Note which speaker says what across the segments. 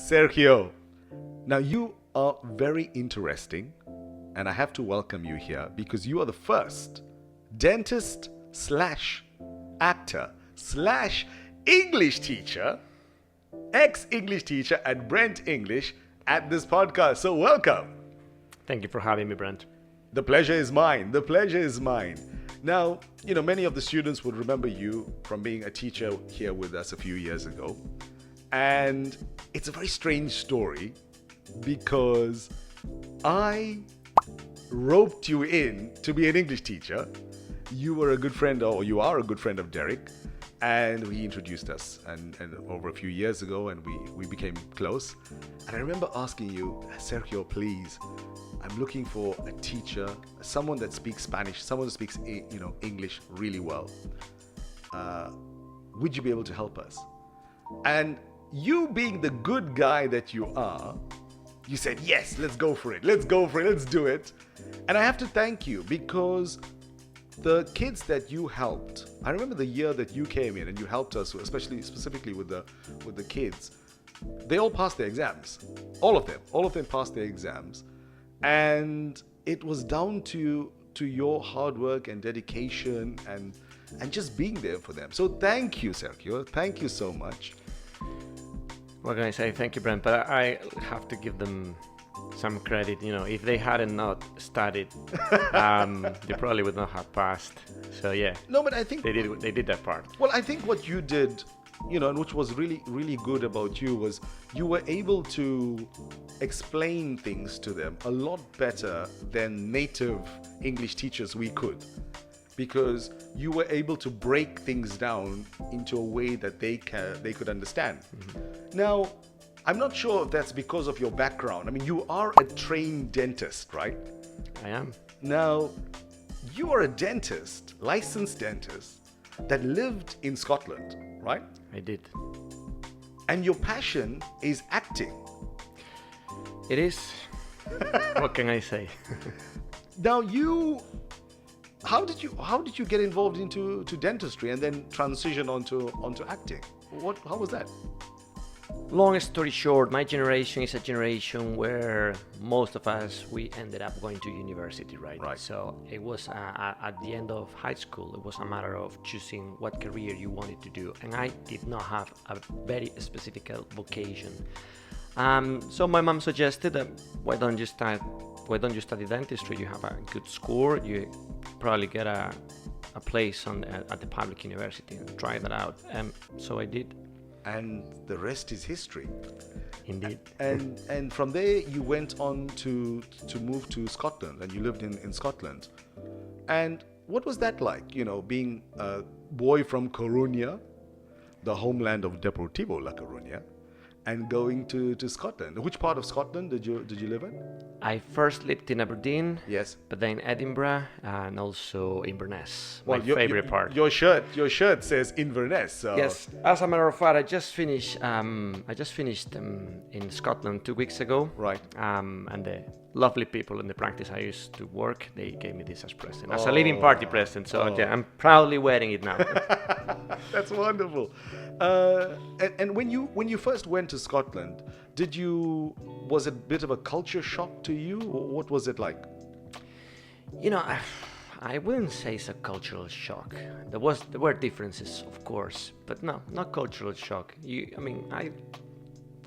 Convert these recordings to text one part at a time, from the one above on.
Speaker 1: Sergio. Now, you are very interesting, and I have to welcome you here because you are the first dentist slash actor slash English teacher, ex-English teacher at Brent English at this podcast. So welcome.
Speaker 2: Thank you for having me, Brent.
Speaker 1: The pleasure is mine. The pleasure is mine. Now, many of the students would remember you from being a teacher here with us a few years ago. And it's a very strange story because I roped you in to be an English teacher. You were a good friend, or you are a good friend of Derek, and he introduced us and over a few years ago, and we became close. And I remember asking you, Sergio, please, I'm looking for a teacher, someone that speaks Spanish, someone that speaks English really well. Would you be able to help us? And you being the good guy that you are, you said, yes, let's go for it. Let's do it. And I have to thank you because the kids that you helped, I remember the year that you came in and you helped us, specifically with the kids, they all passed their exams. All of them passed their exams. And it was down to your hard work and dedication and just being there for them. So thank you, Sergio. Thank you so much.
Speaker 2: What can I say? Thank you, Brent. But I have to give them some credit. If they hadn't not studied, they probably would not have passed. So yeah.
Speaker 1: No, but I think
Speaker 2: they did that part.
Speaker 1: Well, I think what you did, and which was really, really good about you was you were able to explain things to them a lot better than native English teachers we could, because you were able to break things down into a way that they could understand. Mm-hmm. Now, I'm not sure if that's because of your background. I mean, you are a trained dentist, right?
Speaker 2: I am.
Speaker 1: Now, you are a dentist, licensed dentist, that lived in Scotland, right?
Speaker 2: I did.
Speaker 1: And your passion is acting.
Speaker 2: It is. What can I say?
Speaker 1: Now, how did you get involved into dentistry and then transition onto acting? How was that?
Speaker 2: Long story short, my generation is a generation where most of us, we ended up going to university, right? So it was at the end of high school, it was a matter of choosing what career you wanted to do. And I did not have a very specific vocation. So my mom suggested that why don't you study dentistry? You have a good score, you probably get a place at the public university and try that out. So I did.
Speaker 1: And the rest is history.
Speaker 2: Indeed.
Speaker 1: And from there you went on to move to Scotland, and you lived in Scotland. And what was that like, being a boy from Coruña, the homeland of Deportivo La Coruña, and going to Scotland? Which part of Scotland did you live in?
Speaker 2: I first lived in Aberdeen.
Speaker 1: Yes.
Speaker 2: But then Edinburgh and also Inverness. My favorite part.
Speaker 1: Your shirt says Inverness. So.
Speaker 2: Yes. As a matter of fact, I just finished in Scotland 2 weeks ago.
Speaker 1: Right.
Speaker 2: And the lovely people in the practice I used to work, they gave me this as present, as a leaving party present. So yeah, I'm proudly wearing it now.
Speaker 1: That's wonderful. And when you first went to Scotland, was it a bit of a culture shock to you, or what was it like?
Speaker 2: I wouldn't say it's a cultural shock. There were differences, of course, but no, not cultural shock. I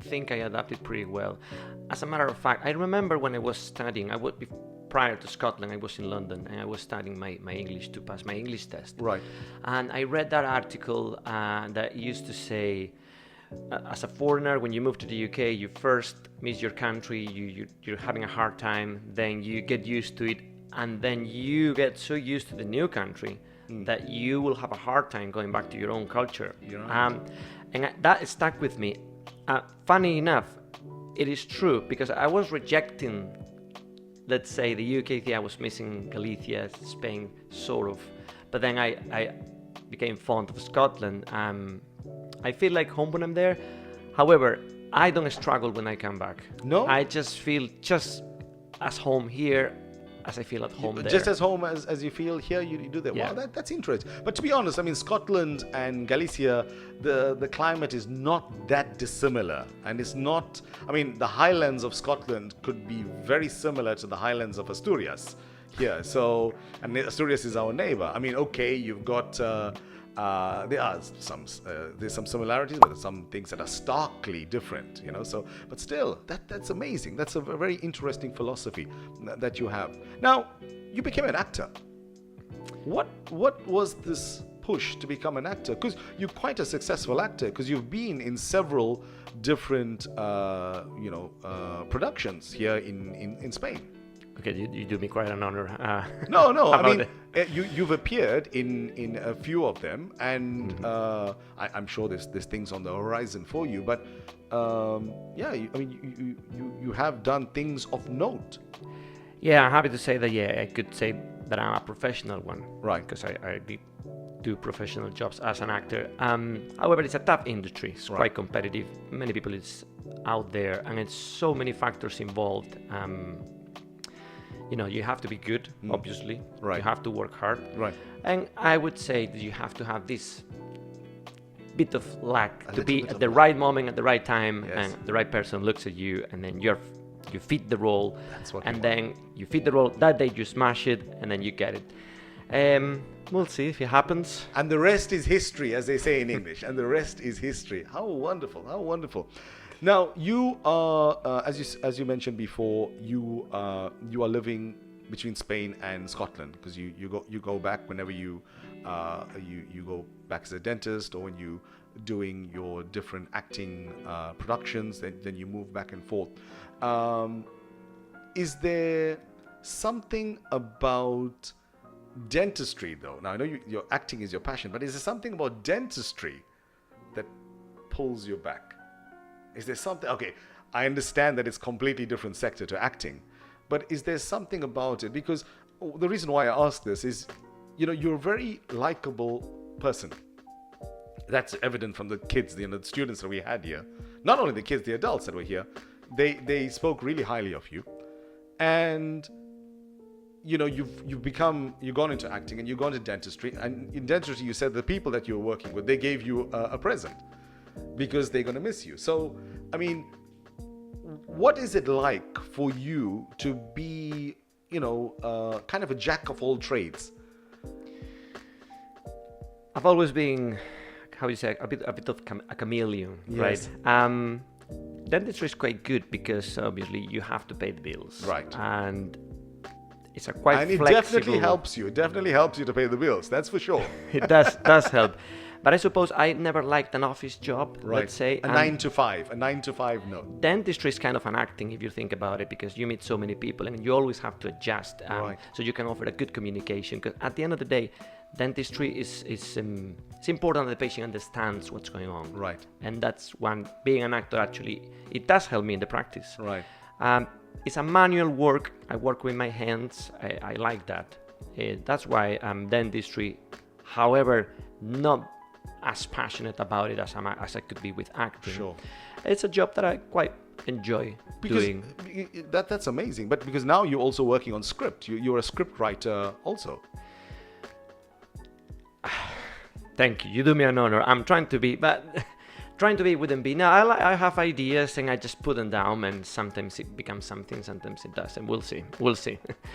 Speaker 2: think I adapted pretty well. As a matter of fact, I remember when I was studying, prior to Scotland, I was in London and I was studying my English to pass my English test.
Speaker 1: Right.
Speaker 2: And I read that article that used to say, as a foreigner, when you move to the UK, you first miss your country, you're having a hard time, then you get used to it, and then you get so used to the new country that you will have a hard time going back to your own culture.
Speaker 1: Right.
Speaker 2: And that stuck with me. Funny enough, it is true, because I was rejecting, let's say, the UK thing. I was missing Galicia, Spain, sort of. But then I became fond of Scotland. I feel like home when I'm there. However, I don't struggle when I come back.
Speaker 1: No?
Speaker 2: I just feel just as home here as I feel at home there.
Speaker 1: Just as home as you feel here, you do that.
Speaker 2: Yeah.
Speaker 1: Wow, that's interesting. But to be honest, I mean, Scotland and Galicia, the climate is not that dissimilar. And it's not, I mean, the highlands of Scotland could be very similar to the highlands of Asturias here. So, and Asturias is our neighbor. I mean, okay, you've got... there's some similarities, but there's some things that are starkly different, you know. So, but still, that's amazing. That's a very interesting philosophy that you have. Now, you became an actor. What was this push to become an actor? Because you're quite a successful actor. Because you've been in several different, productions here in Spain.
Speaker 2: Okay, you do me quite an honor.
Speaker 1: No. I mean, you've appeared in a few of them, and I'm sure there's things on the horizon for you. But you have done things of note.
Speaker 2: Yeah, I'm happy to say that. Yeah, I could say that I'm a professional one.
Speaker 1: Right.
Speaker 2: Because I did do professional jobs as an actor. However, it's a tough industry. It's quite competitive. Many people is out there, and it's so many factors involved. You have to be good, obviously.
Speaker 1: Right.
Speaker 2: You have to work hard.
Speaker 1: Right.
Speaker 2: And I would say that you have to have this bit of luck to be at the right moment, at the right time, and the right person looks at you, and then you fit the role.
Speaker 1: That's what
Speaker 2: then you fit the role. That day you smash it, and then you get it. We'll see if it happens.
Speaker 1: And the rest is history, as they say in English. And the rest is history. How wonderful! How wonderful! Now, you are, as you mentioned before, you are living between Spain and Scotland, because you go back whenever you go back as a dentist, or when you doing your different acting productions, then you move back and forth. Is there something about dentistry, though? Now, I know your acting is your passion, but is there something about dentistry that pulls you back? Is there something? Okay, I understand that it's completely different sector to acting, but is there something about it? Because the reason why I ask this is, you're a very likable person. That's evident from the kids, the students that we had here. Not only the kids, the adults that were here, they spoke really highly of you, and you've gone into acting and you've gone to dentistry, and in dentistry you said the people that you were working with, they gave you a present, because they're going to miss you. So, I mean, what is it like for you to be, kind of a jack of all trades?
Speaker 2: I've always been, how you say, a bit of a chameleon,
Speaker 1: yes.
Speaker 2: Right? Dentistry is quite good because obviously you have to pay the bills,
Speaker 1: right? And
Speaker 2: it's a quite
Speaker 1: and it
Speaker 2: flexible.
Speaker 1: definitely helps you. It definitely helps you to pay the bills. That's for sure.
Speaker 2: It does help. But I suppose I never liked an office job,
Speaker 1: right.
Speaker 2: Let's say.
Speaker 1: A 9 to 5, no.
Speaker 2: Dentistry is kind of an acting if you think about it, because you meet so many people and you always have to adjust.
Speaker 1: Right.
Speaker 2: So you can offer a good communication. Because at the end of the day, dentistry is it's important that the patient understands what's going on.
Speaker 1: Right.
Speaker 2: And that's one, being an actor actually, it does help me in the practice.
Speaker 1: Right.
Speaker 2: It's a manual work. I work with my hands. I like that. That's why dentistry, however, not as passionate about it as I could be with acting.
Speaker 1: Sure.
Speaker 2: It's a job that I quite enjoy doing.
Speaker 1: That's amazing. But because now you're also working on script. You're a script writer also.
Speaker 2: Thank you. You do me an honor. I'm trying to be wouldn't be. No, I have ideas and I just put them down, and sometimes it becomes something, sometimes it doesn't. We'll see.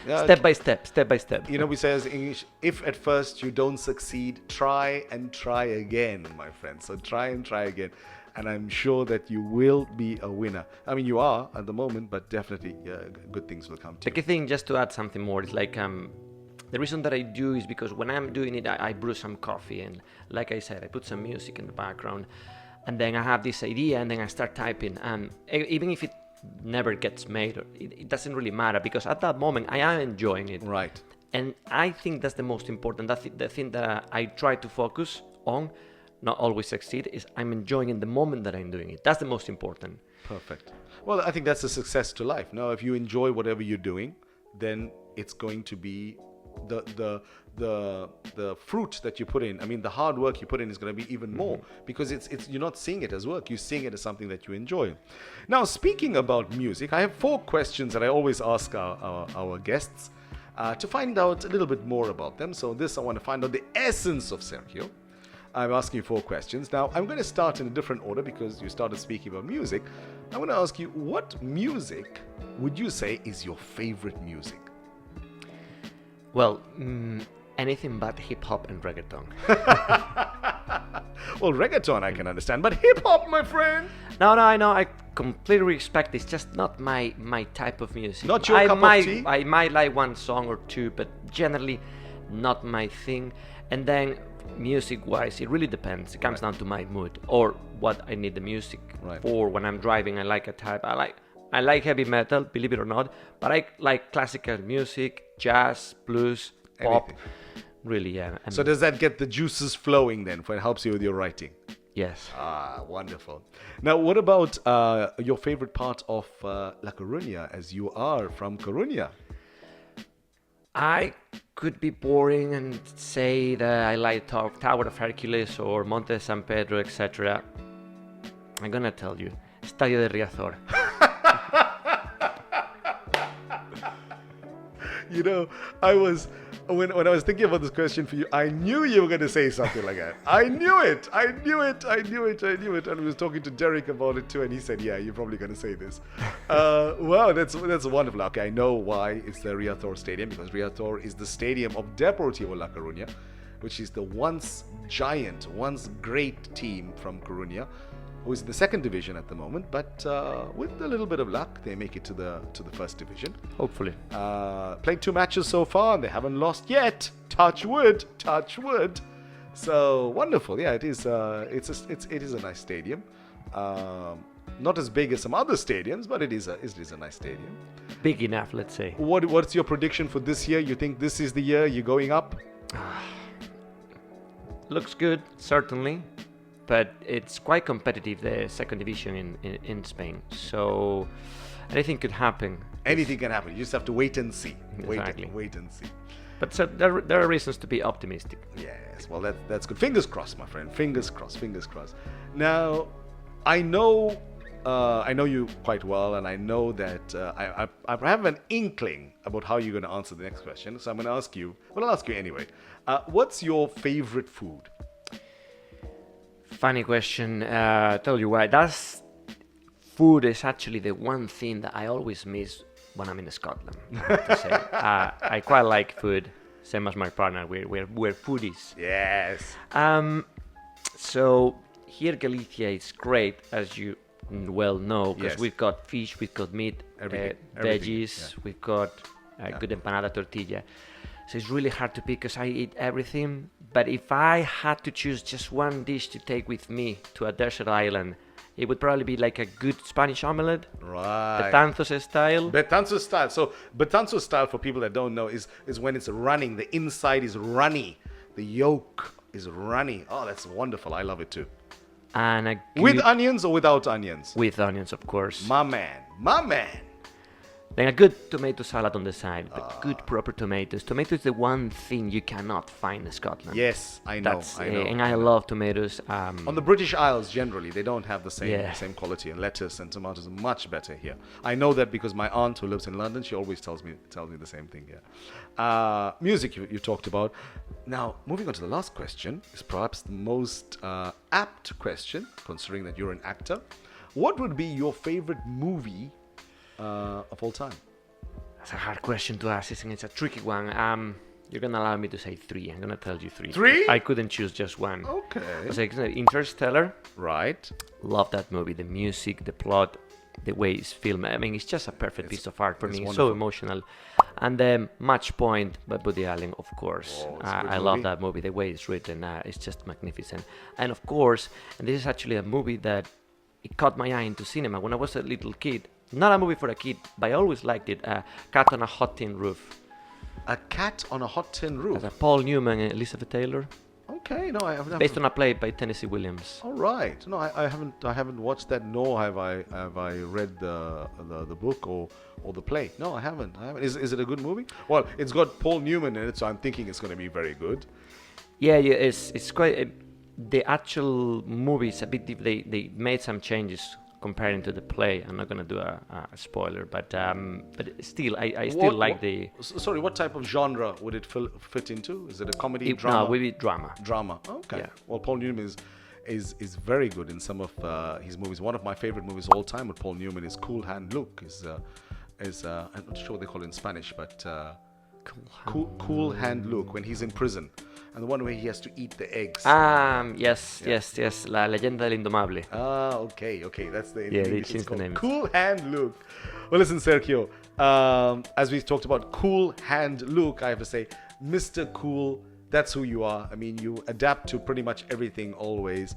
Speaker 2: Yeah, step by step.
Speaker 1: We say as in English, if at first you don't succeed, try and try again, my friend. So try and try again. And I'm sure that you will be a winner. I mean, you are at the moment, but definitely good things will come to you.
Speaker 2: The key thing, just to add something more, is like the reason that I do is because when I'm doing it, I brew some coffee, and like I said, I put some music in the background. And then I have this idea, and then I start typing. And even if it never gets made, it doesn't really matter, because at that moment I am enjoying it.
Speaker 1: Right.
Speaker 2: And I think that's the most important. That's the thing that I try to focus on, not always succeed, is I'm enjoying in the moment that I'm doing it. That's the most important.
Speaker 1: Perfect. Well, I think that's a success to life. Now, if you enjoy whatever you're doing, then it's going to be the fruit that you put in. I mean, the hard work you put in is going to be even more, because it's you're not seeing it as work, you're seeing it as something that you enjoy. Now, speaking about music, I have 4 questions that I always ask our guests, to find out a little bit more about them. So this, I want to find out the essence of Sergio. I'm asking you 4 questions. Now, I'm going to start in a different order because you started speaking about music. I want to ask you, what music would you say is your favorite music?
Speaker 2: Well, anything but hip hop and reggaeton.
Speaker 1: Well, reggaeton I can understand, but hip hop, my friend.
Speaker 2: No, I know. I completely respect. It's just not my type of music.
Speaker 1: Not your cup of tea?
Speaker 2: I might like one song or two, but generally not my thing. And then music-wise, it really depends. It comes down to my mood or what I need the music for. When I'm driving, I like a type. I like heavy metal, believe it or not, but I like classical music, jazz, blues, pop.
Speaker 1: Everything.
Speaker 2: Really, yeah.
Speaker 1: So does that get the juices flowing then, for it helps you with your writing?
Speaker 2: Yes.
Speaker 1: Ah, wonderful. Now, what about your favorite part of La Coruña, as you are from Coruña?
Speaker 2: I could be boring and say that I like Tower of Hercules or Monte San Pedro, etc. I'm gonna tell you, Estadio de Riazor.
Speaker 1: You know, when I was thinking about this question for you, I knew you were going to say something like that. I knew it. And I was talking to Derek about it too, and he said, yeah, you're probably going to say this. Wow, that's wonderful. Okay, I know why it's the Riazor Stadium, because Riazor is the stadium of Deportivo La Coruña, which is the once giant, once great team from Coruña, who is in the 2nd division at the moment, but with a little bit of luck, they make it to the 1st division.
Speaker 2: Hopefully.
Speaker 1: Played 2 matches so far, and they haven't lost yet. Touch wood. So wonderful. Yeah, it is. It is a nice stadium. Not as big as some other stadiums, but it is a nice stadium.
Speaker 2: Big enough, let's say.
Speaker 1: What's your prediction for this year? You think this is the year you're going up?
Speaker 2: Looks good, certainly. But it's quite competitive, the 2nd division in Spain. So anything could happen.
Speaker 1: Anything can happen. You just have to wait and see.
Speaker 2: Exactly.
Speaker 1: Wait and see.
Speaker 2: But so there are reasons to be optimistic.
Speaker 1: Yes, well, that's good. Fingers crossed, my friend. Fingers crossed. Now, I know you quite well, and I know that I have an inkling about how you're going to answer the next question. So I'm going to ask you. Well, I'll ask you anyway. What's your favorite food?
Speaker 2: Funny question. Tell you why. Food is actually the one thing that I always miss when I'm in Scotland. I have to say. I quite like food, same as my partner. We're foodies.
Speaker 1: Yes.
Speaker 2: So here Galicia is great, as you well know, because we've got fish, we've got meat, veggies, we've got good empanada tortilla. So it's really hard to pick because I eat everything. But if I had to choose just one dish to take with me to a desert island, it would probably be like a good Spanish omelette.
Speaker 1: Right.
Speaker 2: Betanzos style.
Speaker 1: Betanzos style. So Betanzos style, for people that don't know, is when it's running. The inside is runny. The yolk is runny. Oh, that's wonderful. I love it too.
Speaker 2: And
Speaker 1: with onions or without onions?
Speaker 2: With onions, of course.
Speaker 1: My man.
Speaker 2: Then a good tomato salad on the side, but good proper tomatoes. Tomato is the one thing you cannot find in Scotland.
Speaker 1: Yes, I know.
Speaker 2: And I love tomatoes.
Speaker 1: On the British Isles, generally, they don't have the same quality, and lettuce and tomatoes are much better here. I know that because my aunt, who lives in London, she always tells me the same thing here. Music you talked about. Now, moving on to the last question, is perhaps the most apt question, considering that you're an actor. What would be your favorite movie of all time?
Speaker 2: That's a hard question to ask, isn't it? It's a tricky one. You're gonna allow me to say 3. I'm gonna tell you 3.
Speaker 1: 3?
Speaker 2: I couldn't choose just one.
Speaker 1: Okay.
Speaker 2: So Interstellar.
Speaker 1: Right.
Speaker 2: Love that movie. The music, the plot, the way it's filmed. I mean, it's just a perfect piece of art for me. It's so emotional. And then Match Point by Woody Allen, of course. I love that movie. The way it's written, it's just magnificent. And of course, and this is actually a movie that it caught my eye into cinema when I was a little kid. Not a movie for a kid, but I always liked it. Cat on a Hot Tin Roof.
Speaker 1: A Cat on a Hot Tin Roof.
Speaker 2: Paul Newman and Elizabeth Taylor.
Speaker 1: Okay, no, I haven't.
Speaker 2: Based on a play by Tennessee Williams.
Speaker 1: All right. No, I haven't watched that. Nor have I read the book or the play. No, I haven't. Is it a good movie? Well, it's got Paul Newman in it, so I'm thinking it's going to be very good.
Speaker 2: Yeah, it's quite. The actual movie is a bit. They made some changes comparing to the play. I'm not going to do a spoiler, but still, I still like the...
Speaker 1: Sorry, what type of genre would it fit into? Is it a comedy, drama?
Speaker 2: No, it would be drama.
Speaker 1: Drama, okay. Yeah. Well, Paul Newman is very good in some of his movies. One of my favorite movies of all time with Paul Newman is Cool Hand Luke. I'm not sure what they call it in Spanish, but Cool Hand Luke, when he's in prison. And the one where he has to eat the eggs.
Speaker 2: Yes. La leyenda del indomable.
Speaker 1: Okay. That's the
Speaker 2: English it's called. The name.
Speaker 1: Cool Hand Luke. Well, listen, Sergio. As we talked about Cool Hand Luke, I have to say, Mr. Cool, that's who you are. I mean, you adapt to pretty much everything always.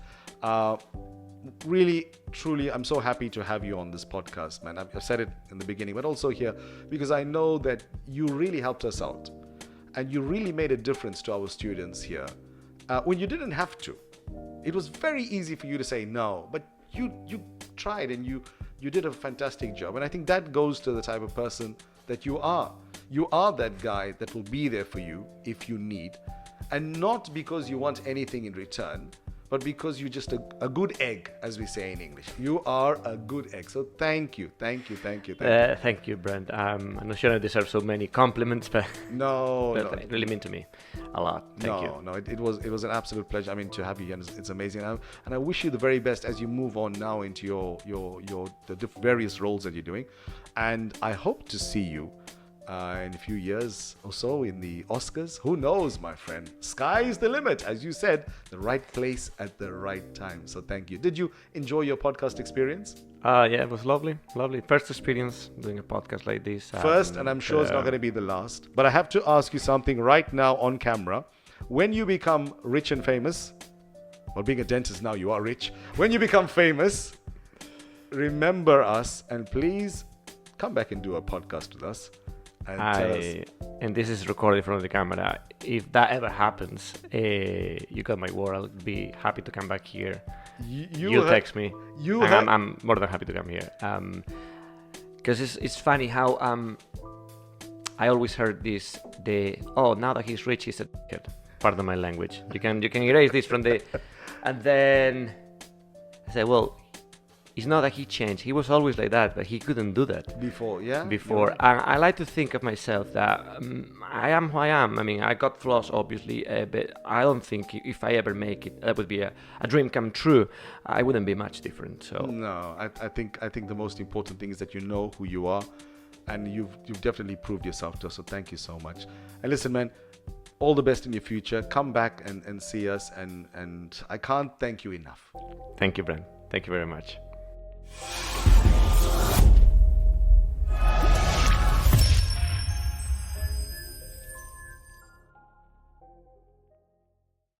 Speaker 1: Really, truly, I'm so happy to have you on this podcast, man. I've said it in the beginning, but also here, because I know that you really helped us out. And you really made a difference to our students here when you didn't have to. It was very easy for you to say no, but you tried and you did a fantastic job. And I think that goes to the type of person that you are. You are that guy that will be there for you if you need. And not because you want anything in return, but because you're just a good egg, as we say in English. You are a good egg. So thank you. Thank you,
Speaker 2: Brent. I'm not sure I deserve so many compliments, but
Speaker 1: no,
Speaker 2: it really meant to me a lot. Thank you.
Speaker 1: No, it was an absolute pleasure. I mean, to have you here, it's amazing. And I wish you the very best as you move on now into the various roles that you're doing. And I hope to see you in a few years or so in the Oscars. Who knows, my friend? Sky's the limit, as you said, the right place at the right time. So thank you. Did you enjoy your podcast experience?
Speaker 2: Yeah, it was lovely. First experience doing a podcast like this.
Speaker 1: First, and I'm sure it's not going to be the last. But I have to ask you something right now on camera. When you become rich and famous, well, being a dentist now, you are rich. When you become famous, remember us and please come back and do a podcast with us.
Speaker 2: And this is recorded from the camera. If that ever happens, you got my word. I'll be happy to come back here. You text me. I'm more than happy to come here. Because it's funny how I always heard now that he's rich, he's a dickhead. Pardon my language. You can erase this from the, and then I say, well, it's not that he changed. He was always like that, but he couldn't do that
Speaker 1: before. Yeah.
Speaker 2: And I like to think of myself that I am who I am. I mean, I got flaws, obviously, but I don't think if I ever make it, that would be a dream come true. I wouldn't be much different. So
Speaker 1: no, I think the most important thing is that you know who you are, and you've definitely proved yourself to us. So thank you so much. And listen, man, all the best in your future. Come back and see us, and I can't thank you enough.
Speaker 2: Thank you, Brent. Thank you very much.